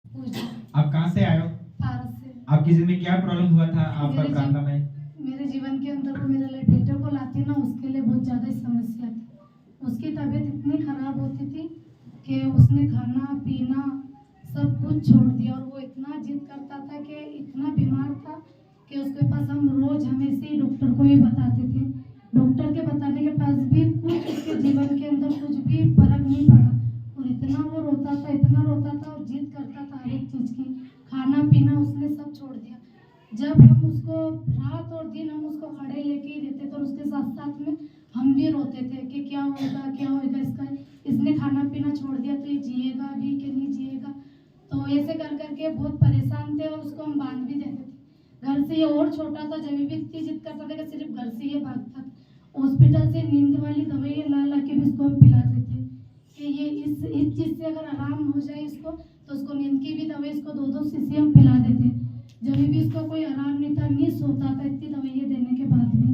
पूजा। आप कहाँ से आए हो? भारत से। आपकी जिंदगी में क्या प्रॉब्लम हुआ था आपका मेरे प्रार्थना में? मेरे जीवन के अंदर वो मेरे लिए बेटे को लाती ना, उसके लिए बहुत ज़्यादा समस्या थी। उसकी तबीयत इतनी खराब होती थी कि उसने खाना पीना सब कुछ छोड़ दिया, और वो इतना जिद करता था कि इतना बीमार था कि उसके पास हम रोज हमेशा ही डॉक्टर को ही बताते थे। डॉक्टर के बताने के पास भी कुछ उसके जीवन के अंदर कुछ भी फर्क नहीं पड़ा, और इतना वो रोता था, इतना रोता था और जिद करता था हर एक चीज़ की। खाना पीना उसने सब छोड़ दिया। जब हम उसको रात और दिन हम उसको खड़े लेके ही रहते थे, और उसके साथ साथ में हम भी रोते थे कि क्या होएगा इसका, इसने खाना पीना छोड़ दिया तो ये जिएगा भी कि नहीं जिएगा। तो ऐसे कर करके बहुत परेशान थे, और उसको हम बांध भी देते थे घर से। ये और छोटा था, जब भी इतनी जिद करता था कि सिर्फ घर से ये भागता था। हॉस्पिटल से नींद वाली दवाई ला ला के भी इसको हम पिलाते थे कि ये इस चीज़ से अगर आराम हो जाए इसको, तो उसको नींद की भी दवाई इसको 2-2 शीशी हम पिला देते। जब भी इसको कोई आराम नहीं था, नहीं सोता था इतनी दवाइयाँ देने के बाद भी।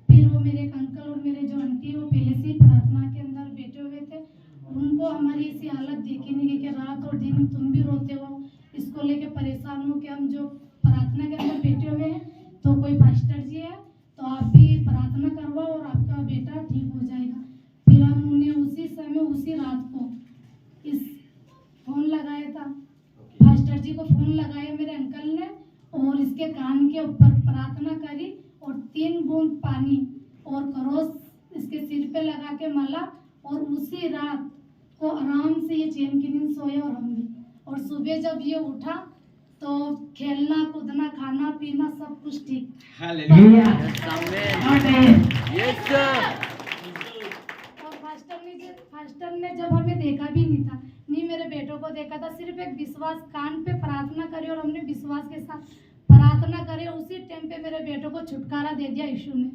फिर वो मेरे एक अंकल और मेरे जो आंटी वो पहले से ही प्रार्थना के अंदर बैठे हुए थे, उनको हमारी ऐसी हालत देखी नहीं गई कि रात और दिन तुम भी रोते हो, इसको लेके परेशान हो कि हम जो प्रार्थना के अंदर बैठे हुए हैं तो कोई पास्टर जी है तो आप भी प्रार्थना करवाओ और आपका बेटा ठीक हो जाएगा। फिर हम उन्हें उसी समय उसी रात को इस फोन लगाया था, पास्टर जी को फोन लगाया मेरे अंकल ने, और इसके कान के ऊपर प्रार्थना करी और 3 बूंद पानी और करोस इसके सिर पे लगा के मला, और उसी रात को आराम से ये चैन की नींद सोया और हम भी। और सुबह जब ये उठा तो खेलना कूदना खाना पीना सब कुछ ठीक। हालेलुया। यस और फास्टर ने जब हमें देखा भी नहीं था, नहीं मेरे बेटों को देखा था, सिर्फ एक विश्वास कान पे प्रार्थना करी और हमने विश्वास के साथ प्रार्थना करे, उसी टाइम पे मेरे बेटों को छुटकारा दे दिया यीशु ने।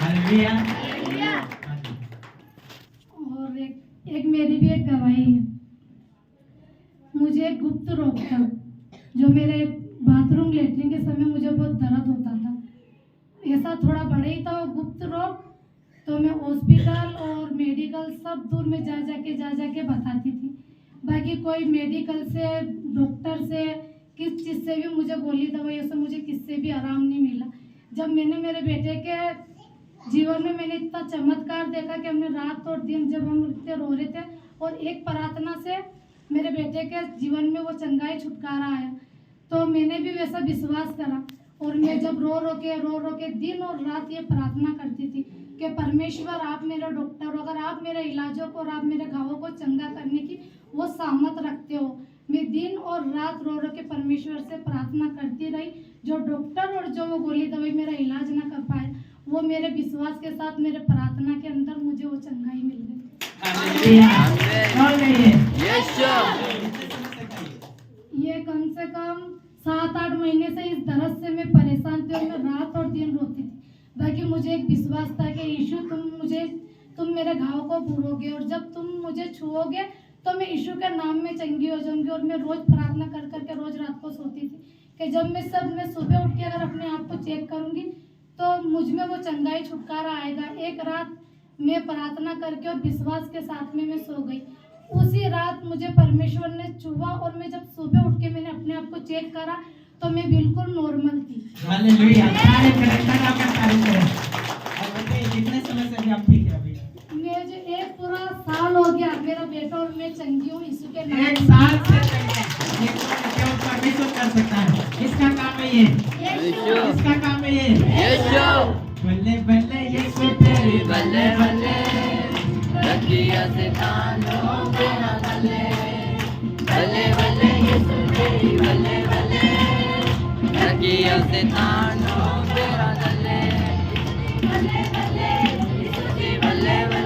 हालेलुया। और एक मेरी भी एक गवाही है। मुझे एक गुप्त रोग था, जो मेरे बाथरूम लेटरिन के समय मुझे बहुत दर्द होता था। ऐसा थोड़ा बड़ा ही था वो गुप्त रोग, तो मैं हॉस्पिटल और मेडिकल सब दूर में जा जाके बताती थी। बाकी कोई मेडिकल से डॉक्टर से किस चीज़ से भी मुझे गोली दवाइयों से मुझे किससे भी आराम नहीं मिला। जब मैंने मेरे बेटे के जीवन में मैंने इतना चमत्कार देखा कि हमने रात और दिन जब हम इतने रो रहे थे और एक प्रार्थना से मेरे बेटे के जीवन में वो चंगाई छुटकारा आया, तो मैंने भी वैसा विश्वास करा। और मैं जब रो रो के दिन और रात ये प्रार्थना करती थी कि परमेश्वर आप मेरा डॉक्टर हो, अगर आप मेरे इलाजों को और आप मेरे घावों को चंगा करने की वो सामर्थ रखते हो। मैं दिन और रात रो के परमेश्वर से प्रार्थना करती रही। जो डॉक्टर और जो वो गोली दवाई मेरा इलाज ना कर पाए, वो मेरे विश्वास के साथ मेरे प्रार्थना के अंदर मुझे वो चंगाई मिल गई। ये कम से कम 7-8 महीने से इस दर्द से मैं परेशान थी और मैं रात और दिन रोती थी। बाकी मुझे एक विश्वास था कि यीशु तुम मेरे घाव को भरोगे, और जब तुम मुझे छुओगे तो मैं यीशु के नाम में चंगी हो जाऊंगी। और मैं रोज प्रार्थना कर करके रोज रात को सोती थी कि जब मैं सुबह उठ के अगर अपने आप को चेक करूंगी तो मुझ में वो चंगाई छुटकारा आएगा। एक रात मैं प्रार्थना करके और विश्वास के साथ में मैं सो गई। उसी रात मुझे परमेश्वर ने छुआ, और मैं जब सुबह उठ के मैंने अपने आप को चेक करा तो मैं बिल्कुल नॉर्मल थी। हालेलुया। कितने समय से आप ठीक है अभी? मुझे एक पूरा साल हो गया, मेरा बेटा और मैं चंगी हूँ यीशु के नाम। 1 साल से चंगे हैं। ये केवल परमेश्वर कर सकता है। इसका काम है ये, इसका काम है ये। बल्ले बल्ले यीशु तेरी बल्ले बल्ले, रखिया शैतानों तेरा गले, बल्ले बल्ले यीशु तेरी बल्ले बल्ले, रखिया शैतानों तेरा गले, बल्ले बल्ले यीशु तेरी बल्ले बल्ले।